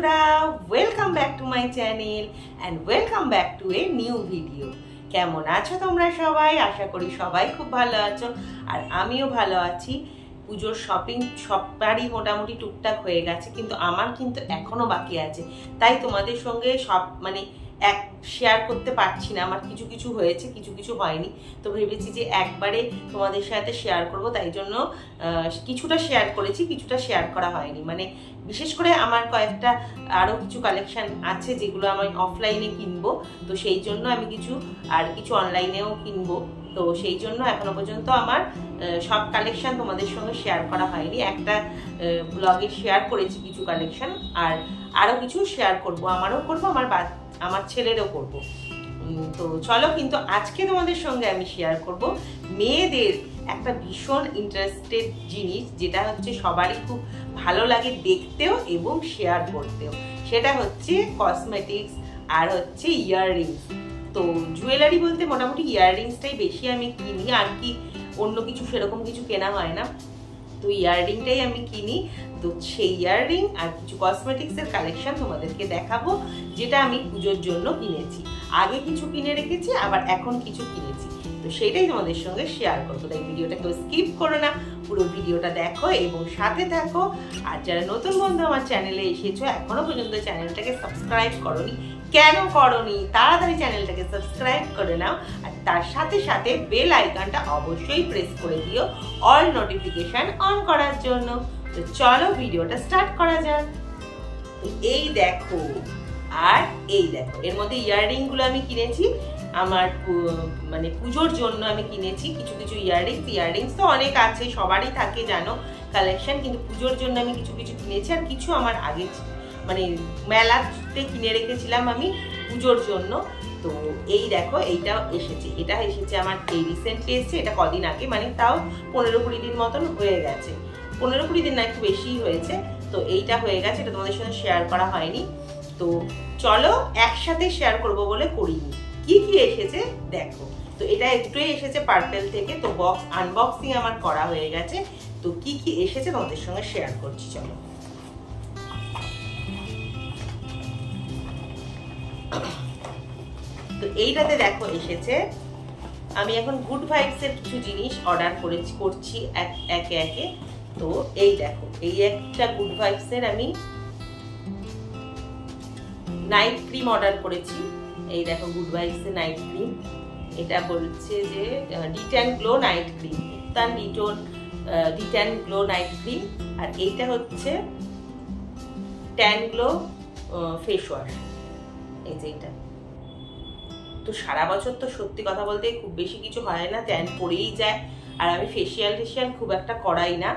বন্ধুরা, welcome back to my channel and welcome back to a new video. কেমন আছো তোমরা সবাই? আশা করি সবাই খুব ভালো আছো, আর আমিও ভালো আছি। পুজোর শপিং সবারই মোটামুটি টুকটাক হয়ে গেছে, কিন্তু আমার কিন্তু এখনো বাকি আছে। তাই তোমাদের সঙ্গে সব শেয়ার করতে পারছি না। আমার কিছু কিছু হয়েছে, কিছু কিছু হয়নি, তো ভেবেছি যে একবারে তোমাদের সাথে শেয়ার করব। তাই জন্য কিছুটা শেয়ার করেছি, কিছুটা শেয়ার করা হয়নি। মানে বিশেষ করে আমার কয়েকটা আরও কিছু কালেকশন আছে যেগুলো আমি অফলাইনে কিনবো, তো সেই জন্য আমি কিছু অনলাইনেও কিনবো। তো সেই জন্য এখনো পর্যন্ত আমার সব কালেকশন তোমাদের সঙ্গে শেয়ার করা হয়নি। একটা ব্লগে শেয়ার করেছি কিছু কালেকশন, আর আরও কিছু শেয়ার করব। আমারও করবো, আমার ছেলেরও করব। তো চলো, কিন্তু আজকে তোমাদের সঙ্গে আমি শেয়ার করব মেয়েদের একটা ভীষণ ইন্টারেস্টেড জিনিস, যেটা হচ্ছে সবারই খুব ভালো লাগে দেখতেও এবং শেয়ার করতেও। সেটা হচ্ছে কসমেটিক্স আর হচ্ছে ইয়াররিংস। তো জুয়েলারি বলতে মোটামুটি ইয়াররিংসটাই বেশি আমি কিনি, আর কি অন্য কিছু সেরকম কিছু কেনা হয় না। তো ইয়াররিংটাই আমি কিনি। তো সেই ইয়াররিং আর কিছু কসমেটিক্সের কালেকশন তোমাদেরকে দেখাবো, যেটা আমি পুজোর জন্য কিনেছি। আগে কিছু কিনে রেখেছি, আবার এখন কিছু কিনেছি, তো সেটাই তোমাদের সঙ্গে শেয়ার করবো। তাই ভিডিওটা কেউ স্কিপ করো না, পুরো ভিডিওটা দেখো এবং সাথে থাকো। আর যারা নতুন বন্ধু আমার চ্যানেলে এসেছো, এখনো পর্যন্ত চ্যানেলটাকে সাবস্ক্রাইব করোনি, কেন করোনি? তাড়াতাড়ি চ্যানেলটাকে সাবস্ক্রাইব করে নাও, আর তার সাথে সাথে বেল আইকনটা অবশ্যই প্রেস করে দিও অল নোটিফিকেশন অন করার জন্য। তো চলো ভিডিওটা স্টার্ট করা যাক। এই দেখো, আর এই দেখো, এর মধ্যে ইয়াররিং গুলো আমি কিনেছি আমার মানে পুজোর জন্য আমি কিনেছি কিছু কিছু ইয়াররিংস তো অনেক আছে, সবারই থাকে জানো কালেকশন, কিন্তু পুজোর জন্য আমি কিছু কিছু কিনেছি। আর কিছু আমার আগে মানে মেলাতে কিনে রেখেছিলাম আমি পুজোর জন্য। তো এই দেখো, এটা এসেছে আমার এই রিসেন্টলি এসেছে। এটা কদিন আগে, মানে তাও 15-20 দিন মতন হয়ে গেছে, 15-20 দিন না, একটু বেশিই হয়েছে। তো এইটা হয়ে গেছে, এটা তোমাদের সঙ্গে শেয়ার করা হয়নি। তো চলো একসাথে শেয়ার করবো বলে করিনি। কি কি এসেছে দেখো। তো এটা দুটোই এসেছে পার্পেল থেকে। তো বক্স আনবক্সিং আমার করা হয়ে গেছে। তো কি কি এসেছে তোমাদের সঙ্গে শেয়ার করছি, চলো। তো এইটাতে দেখো এসেছে, আমি এখন গুড ভাইবস এর কিছু জিনিস অর্ডার করছি একে একে। তো এই দেখো, এই একটা গুড ভাইবস এর আমি নাইট ক্রিম অর্ডার করেছি। এই দেখো গুড ভাইবস এর নাইট ক্রিম। এটা বলছে যে detan glow night cream, detan glow night cream. আর এইটা হচ্ছে ট্যান গ্লো ফেস ওয়াশ। এই যে এটা তো সারা বছর তো সত্যি কথা বলতে খুব বেশি কিছু হয় না, ট্যান পড়েই যায়। আর আমি ফেসিয়াল খুব একটা করাই না,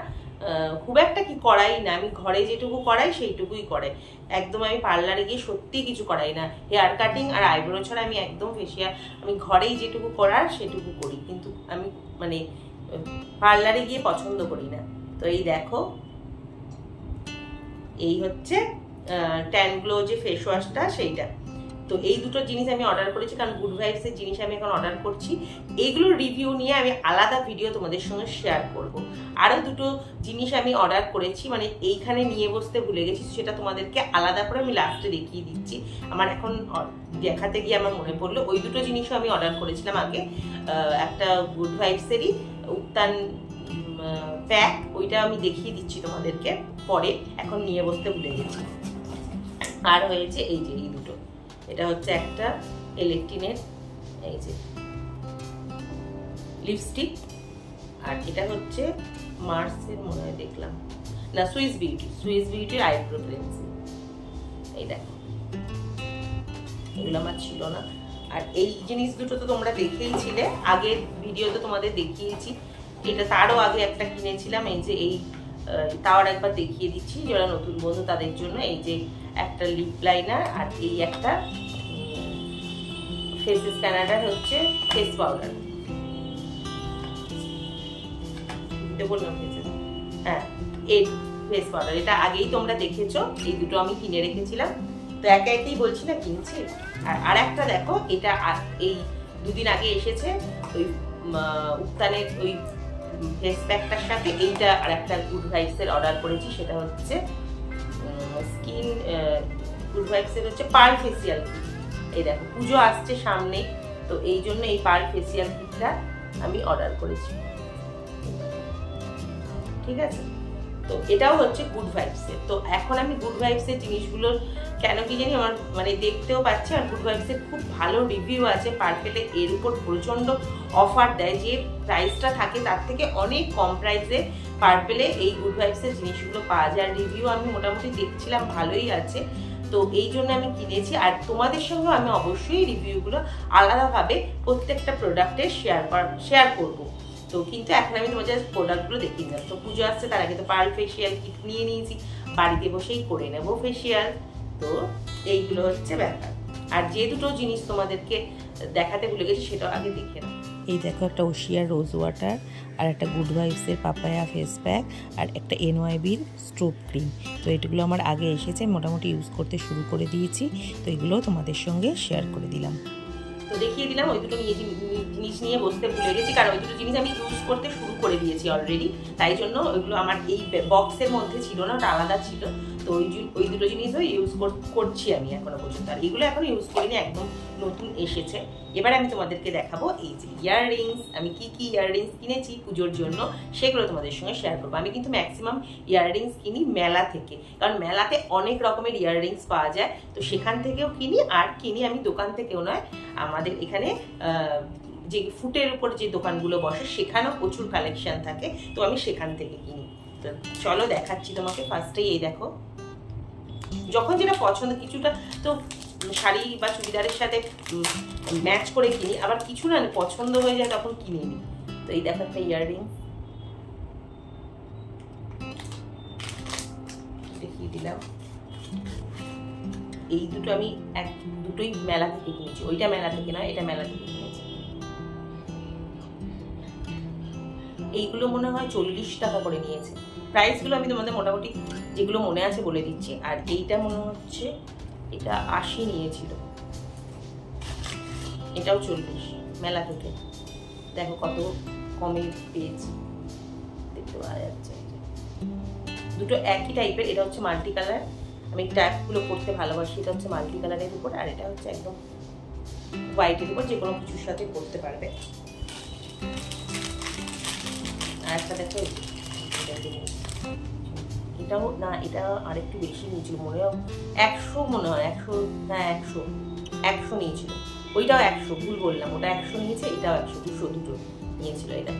আমি ঘরে যেটুকু করাই সেইটুকুই করাই। একদম আমি পার্লারে গিয়ে সত্যি কিছু করাই না। হেয়ার কাটিং আর আইব্রো ছাড়া আমি একদম ফেসিয়াল, আমি ঘরেই যেটুকু করার সেটুকু করি, কিন্তু আমি মানে পার্লারে গিয়ে পছন্দ করি না। তো এই দেখো, এই হচ্ছে ট্যান গ্লো যে ফেস ওয়াশটা, সেইটা। তো এই দুটো জিনিস আমি অর্ডার করেছি, কারণ গুড ভাইবস এর জিনিস আমি এখন অর্ডার করছি। এইগুলোর রিভিউ নিয়ে আমি আলাদা ভিডিও তোমাদের সঙ্গে শেয়ার করব। আরও দুটো জিনিস আমি অর্ডার করেছি, মানে এইখানে নিয়ে বসতে ভুলে গেছি, সেটা তোমাদেরকে আলাদা করে আমি লাস্টে দেখিয়ে দিচ্ছি। আমার এখন দেখাতে গিয়ে আমার মনে পড়লো, ওই দুটো জিনিসও আমি অর্ডার করেছিলাম আগে। একটা গুড ভাইবস এরই উত্তান প্যাক, ওইটা আমি দেখিয়ে দিচ্ছি তোমাদেরকে পরে, এখন নিয়ে বসতে ভুলে গেছি। আর হয়েছে এই যে এই দুটো, এটা হচ্ছে একটা ইলেকট্রিনের এই যে লিপস্টিক, আর এটা হচ্ছে মার্সের মনে হয় দেখলাম না, সুইস বিউটির আইব্রো পেন্সিল। এই দেখো, এগুলো আমার ছিল না। আর এই জিনিস দুটো তো তোমরা দেখেইছিলে, আগের ভিডিওতে তোমাদের দেখিয়েছি। এটা তারও আগে একটা কিনেছিলাম, এই যে এই তাও একবার দেখিয়ে দিচ্ছি যারা নতুন বন্ধু তাদের জন্য। এই যে একটা লিপ লাইনার, আর এই একটা ফেসেস কানাডার হচ্ছে ফেস পাউডার। বললাম ফেসেস, হ্যাঁ এই ফেস পাউডার, এটা আগেই তোমরা দেখেছো। এই দুটো আমি কিনে রেখেছিলাম, তো একে একেই বলছি না কিনছি। আর একটা দেখো, এটা এই দুদিন আগে এসেছে, ওই উত্তানের ওই ফেস প্যাকটার সাথে এইটা আর একটা গুড ভাইবস এর অর্ডার করেছি। সেটা হচ্ছে স্কিন ভাইবসের হচ্ছে পার্ল ফেসিয়াল কিট। এই দেখো পুজো আসছে সামনে, তো এই জন্য এই পার্ল ফেসিয়াল কিটটা আমি অর্ডার করেছি, ঠিক আছে। তো এটাও হচ্ছে গুড ভাইবসের। তো এখন আমি গুড ভাইবসের জিনিসগুলোর কেন কি জানি আমার মানে দেখতেও পাচ্ছি, আর গুড ভাইবসের খুব ভালো রিভিউ আছে। পার্পেলে এর উপর প্রচণ্ড অফার দেয়, যে প্রাইসটা থাকে তার থেকে অনেক কম প্রাইসে পার্পেলে এই গুড ভাইবসের জিনিসগুলো পাওয়া যায়। আর রিভিউ আমি মোটামুটি দেখছিলাম ভালোই আছে, তো এই জন্য আমি কিনেছি। আর তোমাদের সঙ্গে আমি অবশ্যই রিভিউগুলো আলাদাভাবে প্রত্যেকটা প্রোডাক্টের শেয়ার করবো। তো কিন্তু এখন আমি তোমাদের প্রোডাক্টগুলো দেখিয়ে দিলাম। তো পুজো আসছে, তার আগে তো পার্ল ফেসিয়াল কিট নিয়ে নিয়েছি, বাড়িতে বসেই করে নেবো ফেসিয়াল। তো এইগুলো হচ্ছে ব্যাপার। আর যে দুটো জিনিস তোমাদেরকে দেখাতে ভুলে গেছি সেটাও আগে দেখে নাও। এই দেখো, একটা ওশিয়ার রোজ ওয়াটার, আর একটা গুড ভাইবসের পাপায়া ফেস প্যাক, আর একটা NYBর স্ট্রোব ক্রিম। তো এগুলো আমার আগে এসেছে, মোটামুটি ইউজ করতে শুরু করে দিয়েছি। তো এগুলো তোমাদের সঙ্গে শেয়ার করে দিলাম। তো দেখিয়ে দিলাম। ওই দুটো জিনিস নিয়ে বসতে ভুলে গেছি, কারণ ওই দুটো জিনিস আমি ইউজ করতে শুরু করে দিয়েছি অলরেডি, তাই জন্য ওইগুলো আমার এই বক্সের মধ্যে ছিল না, ওটা আলাদা ছিল। তো ওই দুটো জিনিসও ইউজ করছি আমি এখনো পর্যন্ত। আর এগুলো এখনো ইউজ করিনি, একদম নতুন এসেছে। এবার আমি তোমাদেরকে দেখাবো এই যে ইয়াররিংস, আমি কি কি ইয়াররিংস কিনেছি পুজোর জন্য সেগুলো তোমাদের সঙ্গে শেয়ার করবো। আমি কিন্তু ম্যাক্সিমাম ইয়াররিংস কিনি মেলা থেকে, কারণ মেলাতে অনেক রকমের ইয়াররিংস পাওয়া যায়, তো সেখান থেকেও কিনি। আর কিনি আমি দোকান থেকেও নয়, আমাদের এখানে যে ফুটের উপর যে দোকানগুলো বসে সেখানেও প্রচুর কালেকশন থাকে, তো আমি সেখান থেকে কিনি। তো চলো দেখাচ্ছি তোমাকে। ফার্স্টেই এই দেখো, যখন যেটা পছন্দ, কিছুটা তো শাড়ি বা চুড়িদারের সাথে ম্যাচ করে কিনি, আবার কিছু না পছন্দ হয়ে যায় তখন কিনে নিই। তো এই দেখো একটা ইয়াররিং দেখিয়ে দিলাম। এই দুটো আমি দুটোই মেলা থেকে কিনেছি, ওইটা মেলা থেকে নয়, এটা মেলা থেকে কিনেছি। এইগুলো মনে হয় 40 টাকা করে নিয়েছে। প্রাইসগুলো আমি তোমাদের মোটামুটি যেগুলো মনে আছে বলে দিচ্ছি। আর এইটা মনে হচ্ছে এটা 80 নিয়েছিল, এটাও 40 মেলা থেকে। দেখো কত কমে পেয়েছি, দেখতে পাওয়া যাচ্ছে। দুটো একই টাইপের, এটা হচ্ছে মাল্টি কালার, আমি ট্যাপগুলো পরতে ভালোবাসি। এটা হচ্ছে মাল্টি কালারের উপর, আর এটা হচ্ছে একদম হোয়াইটের উপর, যে কোনো কিছুর সাথে পরতে পারবে। আর একটা দেখো, এটাও না, এটা আরেকটু বেশি নিয়েছিল, মনে হয় 100, মনে হয় 100 না 100 নিয়েছিল। ওইটাও 100, ভুল বললাম, ওটা 100 নিয়েছে, এটাও 100, 200 দুটো নিয়েছিল। এটা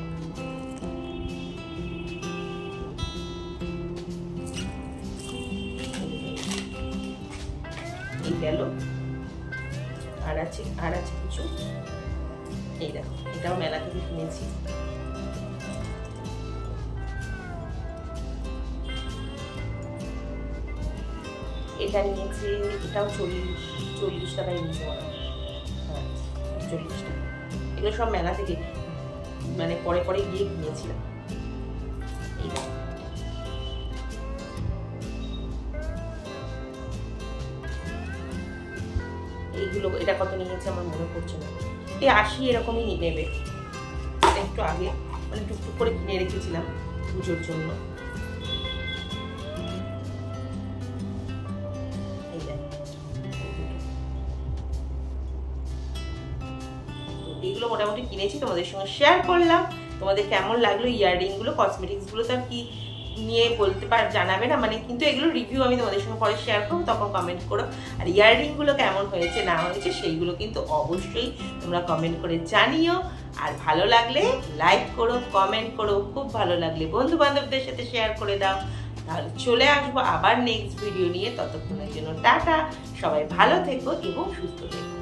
এই গেল, আর আছে কিছু। এই দেখো, এটাও মেলা থেকে কিনেছি। এটা নিয়েছে, এটাও 40 টাকায় নিয়েছে, হ্যাঁ 40 টাকা। এগুলো সব মেলা থেকে মানে পরে গিয়ে কিনেছিলাম। এইগুলো এটা কত নিয়েছে আমার মনে পড়ছে না, এই 80 এরকমই নেবে। একটু আগে মানে টুকটুক করে কিনে রেখেছিলাম পুজোর জন্য। এইগুলো মোটামুটি কিনেছি, তোমাদের সঙ্গে শেয়ার করলাম। তোমাদের কেমন লাগলো ইয়াররিংগুলো, কসমেটিক্সগুলো তো আর কি নিয়ে বলতে জানাবে না মানে, কিন্তু এগুলো রিভিউ আমি তোমাদের সঙ্গে পরে শেয়ার করবো, তখন কমেন্ট করো। আর ইয়াররিংগুলো কেমন হয়েছে না হয়েছে সেইগুলো কিন্তু অবশ্যই তোমরা কমেন্ট করে জানিও। আর ভালো লাগলে লাইক করো, কমেন্ট করো, খুব ভালো লাগলে বন্ধু বান্ধবদের সাথে শেয়ার করে দাও। তাহলে চলে আসবো আবার নেক্সট ভিডিও নিয়ে, ততক্ষণের জন্য টাটা, সবাই ভালো থেকো এবং সুস্থ থেকো।